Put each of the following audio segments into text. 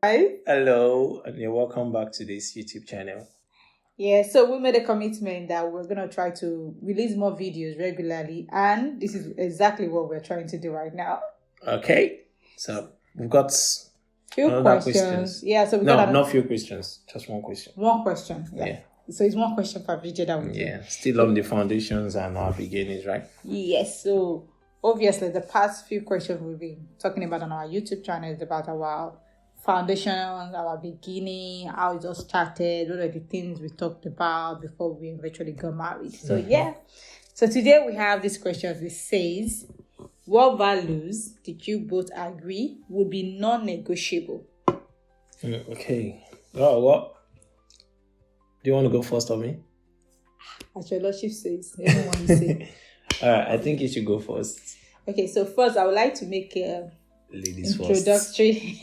Hi. Hello, and you're welcome back to this YouTube channel. Yeah, so we made a commitment that we're going to try to release more videos regularly, and this is exactly what we're trying to do right now. Okay, so we've got Few another questions. Yeah, so we No, got not few questions, just one question. one question. Yeah. So it's one question per video that we do. Yeah, still on the foundations and our beginnings, right? Yes, so obviously the past few questions we've been talking about on our YouTube channel is about our foundations, our beginning, how it all started, what are the things we talked about before we eventually got married. So yeah. So today we have this question which says, what values did you both agree would be non-negotiable? Okay. Oh, what? Do you want to go first or me? As your lordship says, everyone you say. Alright, I think you should go first. Okay, so first I would like to make a Ladies introductory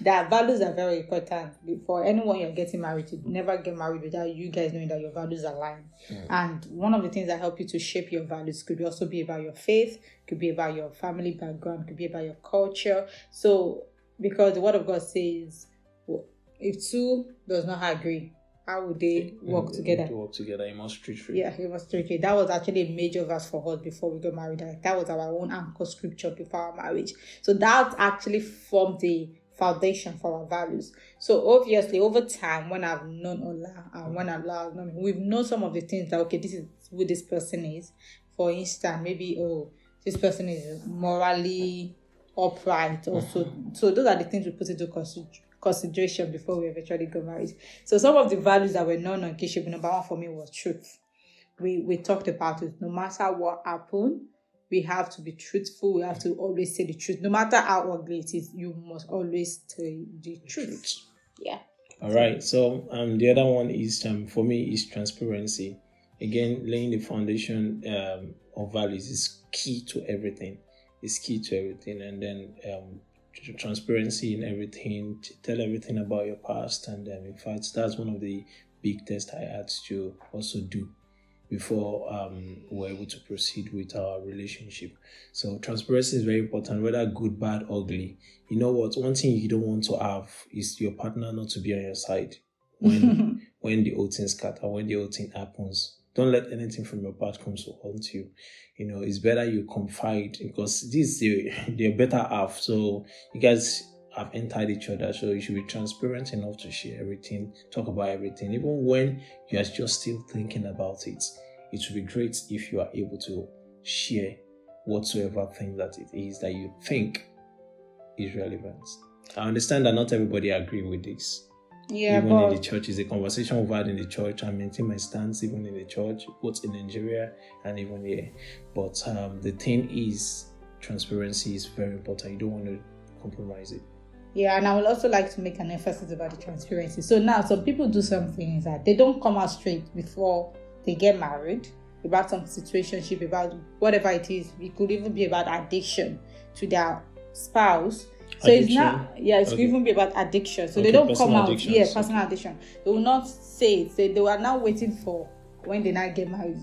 that values are very important. For anyone you're getting married to, never get married without you guys knowing that your values align. And one of the things that help you to shape your values could also be about your faith, could be about your family background, could be about your culture. So because the word of God says, if two does not agree, how would they work together? To work together, you must treat free. Yeah, it was tricky. That was actually a major verse for us before we got married. That was our own anchor scripture before our marriage. So that actually formed the foundation for our values. So obviously, over time, when I've known Allah and when Allah has known me, we've known some of the things that, okay, this is who this person is. For instance, maybe, this person is morally upright also. So those are the things we put into consideration before we eventually got married. So some of the values that were non-negotiable, number one for me was truth. We talked about it. No matter what happened, we have to be truthful. We have to always say the truth. No matter how ugly it is, you must always tell the truth. Yeah. All right. So the other one is for me is transparency. Again, laying the foundation of values is key to everything. It's key to everything, and then transparency in everything, tell everything about your past, and in fact that's one of the big tests I had to also do before we're able to proceed with our relationship. So transparency is very important, whether good, bad, ugly. You know what, one thing you don't want to have is your partner not to be on your side when when the whole thing scatter, when the whole thing happens. Don't let anything from your past come to haunt you. You know, it's better you confide, because this is the better half. So you guys have entered each other. So you should be transparent enough to share everything, talk about everything. Even when you are just still thinking about it, it would be great if you are able to share whatsoever thing that it is that you think is relevant. I understand that not everybody agree with this. Yeah, even in the church, is a conversation we've had in the church. I maintain my stance even in the church, both in Nigeria and even here. But the thing is, transparency is very important. You don't want to compromise it. Yeah, and I would also like to make an emphasis about the transparency. So now, some people do some things that they don't come out straight before they get married about some situationship, about whatever it is. It could even be about addiction to their spouse. So addiction. It's not, it could even be about addiction. So they don't come out, personal addiction. They will not say it. They are now waiting for when they now get married.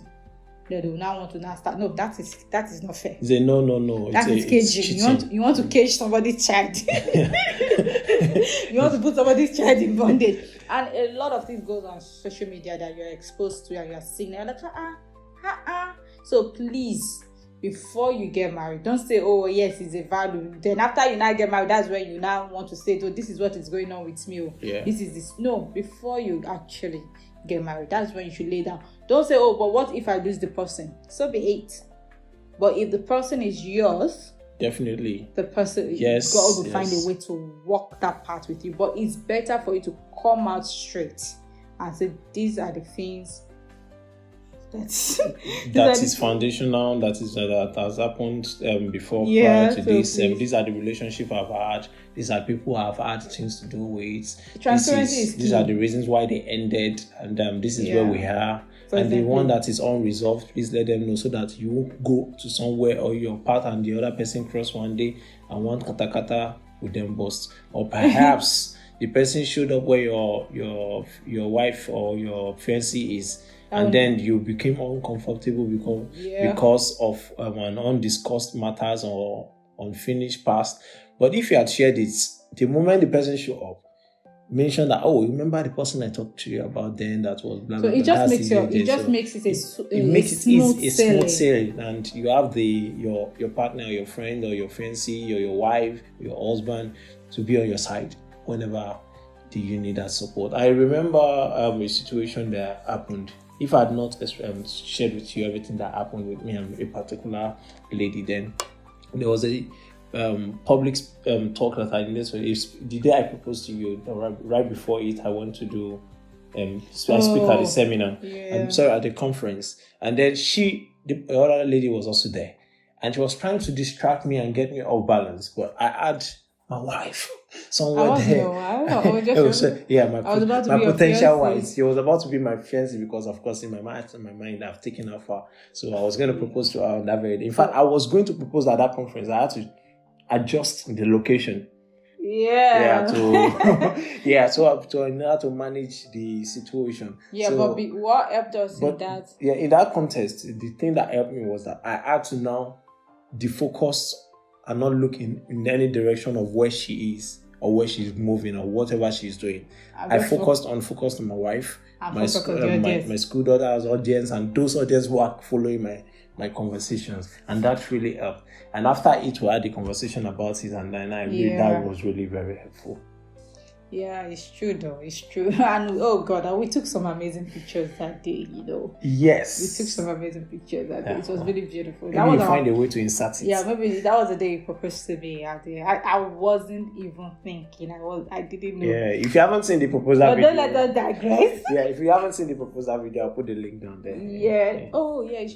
No, they will now want to now start. No, that is not fair. It's a no. That is caging. You want to cage somebody's child. You want to put somebody's child in bondage. And a lot of things goes on social media that you're exposed to and you're seeing. You're like, So please, before you get married, don't say, oh yes, it's a value. Then after you now get married, that's when you now want to say, oh, this is what is going on with me. This is this. No, before you actually get married, that's when you should lay down. Don't say, oh, but what if I lose the person? So be it. But if the person is yours, definitely the person, God will find a way to walk that path with you. But it's better for you to come out straight and say, these are the things that is foundational, that has happened before, prior to this. These are the relationships I've had. These are people I've had things to do with. Transparency is key. These are the reasons why they ended, and this is where we are. And the one that is unresolved, please let them know, so that you won't go to somewhere or your part and the other person cross one day and one kata with them bust. Or perhaps the person showed up where your wife or your fiancé is, and then you became uncomfortable because of an undiscussed matters or unfinished past. But if you had shared it, the moment the person show up, mention that, oh, remember the person I talked to you about then that was blah, So blah, it blah. just That's makes easy. it makes it It makes it easy, sailing. smooth sailing, and you have your partner, or your friend, or your fiancé, or your wife, or your husband to be on your side whenever you need that support. I remember a situation that happened. If I had not shared with you everything that happened with me and a particular lady, then there was a public talk that I needed to. The day I proposed to you, right before it, I went to do I speak at the seminar. I'm sorry, at the conference, and then the other lady was also there, and she was trying to distract me and get me off balance, but I had my wife somewhere there. My potential wife. She was about to be my fiancé because, of course, in my mind, I've taken her far. So I was going to propose to her on that very day. In fact, I was going to propose at that conference. I had to adjust the location. So in order to manage the situation. But what helped us in that? Yeah, in that context, the thing that helped me was that I had to now defocus and not look in any direction of where she is or where she's moving or whatever she's doing. I focused on my wife, my school daughter's audience, and those audience who are following my conversations, and that really helped. And after it, we had the conversation about it, and then that was really very helpful. Yeah, it's true though. It's true. And oh God, we took some amazing pictures that day, Yes. We took some amazing pictures that day. It was really beautiful. Maybe you find a way to insert it. Yeah, maybe that was the day you proposed to me. I wasn't even thinking. I didn't know. Yeah, if you haven't seen the proposal video. Don't let us digress. Yeah, if you haven't seen the proposal video, I'll put the link down there. Yeah. Oh yeah.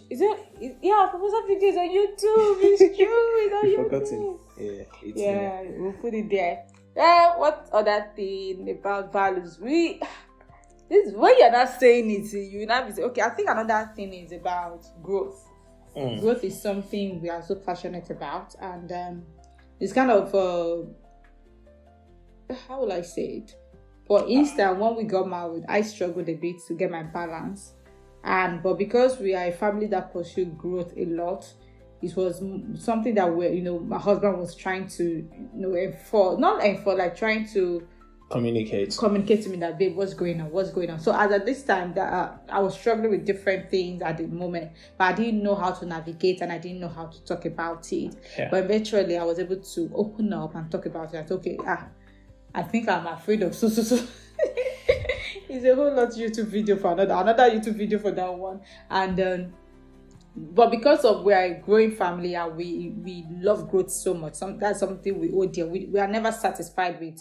Proposal video is on YouTube. It's true. It's on YouTube. Yeah, we'll put it there. What other thing about values? When you're not saying it, you now be saying, okay, I think another thing is about growth. Growth is something we are so passionate about, and it's kind of how will I say it? For instance, when we got married, I struggled a bit to get my balance, but because we are a family that pursued growth a lot, it was something that my husband was trying to, trying to communicate to me that, babe, what's going on. So as at this time that I was struggling with different things at the moment, but I didn't know how to navigate and I didn't know how to talk about it. But eventually I was able to open up and talk about it. I said, okay, I think I'm afraid of so. It's a whole lot YouTube video for another YouTube video for that one. And but because of we are a growing family and we love growth so much, that's something we owe dear. We are never satisfied with.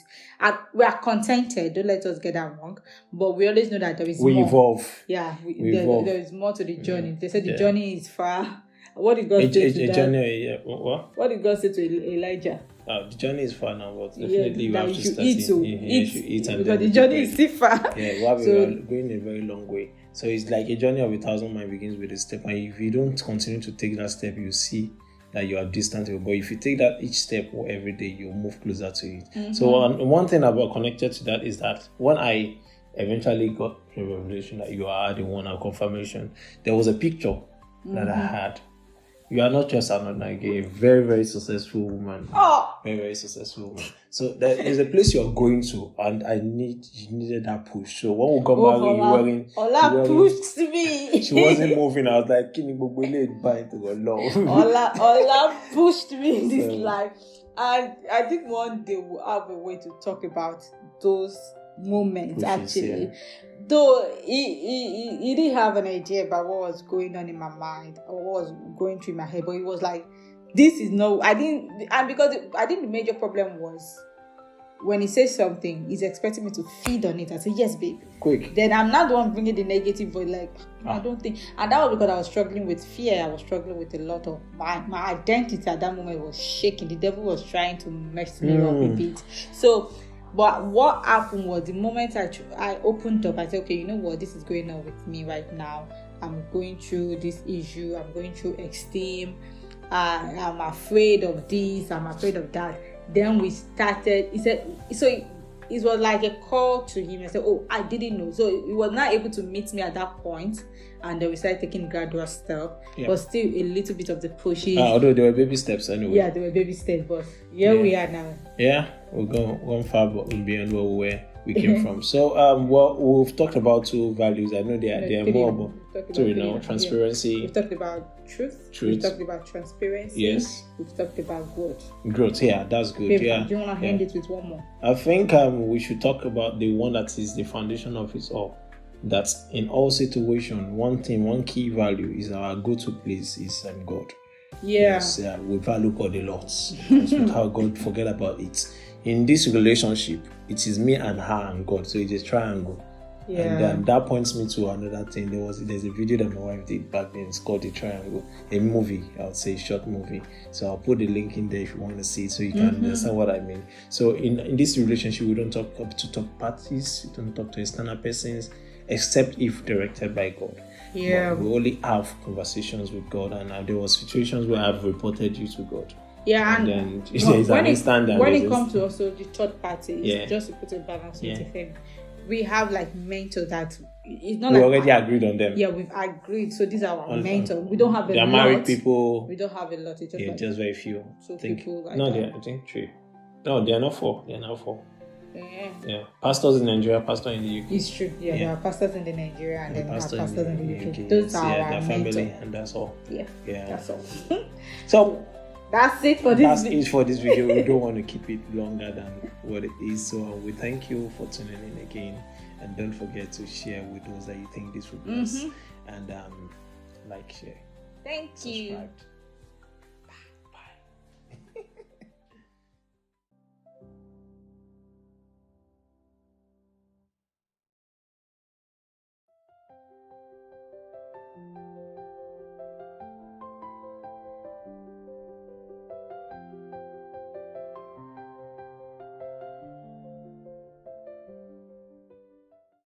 We are contented. Don't let us get that wrong. But we always know that there is more. We evolve. Yeah, there is more to the journey. They said the journey is far. What did God say to that? What did God say to Elijah? The journey is far now, but definitely you have to start eat. You should eat, and because the journey is still far. Yeah, we are going a very long way. So it's like a journey of 1,000 miles begins with a step, and if you don't continue to take that step, you see that you are distant. But if you take that each step every day, you move closer to it. Mm-hmm. So one thing about connected to that is that when I eventually got a revelation that you are the one, a confirmation, there was a picture that I had. You are not just a very, very successful woman. Very, very successful woman. So there is a place you are going to, and you needed that push. So when we got married, Ola pushed me. She wasn't moving. I was like, "Kini gbogbo ile bind to the law." Ola pushed me in this life, and I think one day we'll have a way to talk about those moments. Actually. Though he didn't have an idea about what was going on in my mind or what was going through my head, but he was like, this is no, I think the major problem was when he says something, he's expecting me to feed on it. I say, yes, babe. Quick. Then I'm not the one bringing the negative, but I don't think. And that was because I was struggling with fear. I was struggling with a lot of my identity at that moment was shaking. The devil was trying to mess me up a bit. So, but what happened was the moment I opened up, I said, okay, you know what? This is going on with me right now. I'm going through this issue. I'm going through esteem. I'm afraid of this. I'm afraid of that. Then we started. He said, so it was like a call to him. I said, oh, I didn't know. So he was not able to meet me at that point. And then we started taking gradual steps. Yeah. But still a little bit of the pushes. Although there were baby steps anyway. Yeah, there were baby steps. But we are now. Yeah, we're going far beyond where we were. we came from. So well, we've talked about two values. I know they are more about three now. Transparency. Yeah. We've talked about truth. We've talked about transparency. Yes. We've talked about growth. Growth, yeah, that's good. Paper. Yeah. Do you want to end it with one more? I think we should talk about the one that is the foundation of it all. That's in all situations, one key value is our go-to place is God. Yeah. Yes, we value God a lot. Because without God, forget about it. In this relationship, it is me and her and God, so it's a triangle. Yeah. And then that points me to another thing. There's a video that my wife did back then. It's called The Triangle, a movie. I would say a short movie. So I'll put the link in there if you want to see it, so you can understand what I mean. So in this relationship, we don't talk to third parties. We don't talk to external persons, except if directed by God. Yeah. But we only have conversations with God, and there was situations where I've reported you to God. Yeah, and then when it comes to also the third party, Yeah. just to put a balance with the thing, we have like mentors that it's not we like already agreed on them. Yeah, we've agreed. So these are our mentors. We don't have a lot. They are married people. We don't have a lot. It's just like just very few. Two people like no, that. I think three. No, they are not four. They are not four. Yeah. Pastors in Nigeria, pastor in the UK. It's true. Yeah, there are pastors in the Nigeria and then there are pastors in the UK. Yes, Those are our their family, mentors. and that's all. Yeah. That's all. So that's it for this. That's it for this video. We don't want to keep it longer than what it is. So we thank you for tuning in again, and don't forget to share with those that you think this will bless, and like, share. Thank you. Subscribe.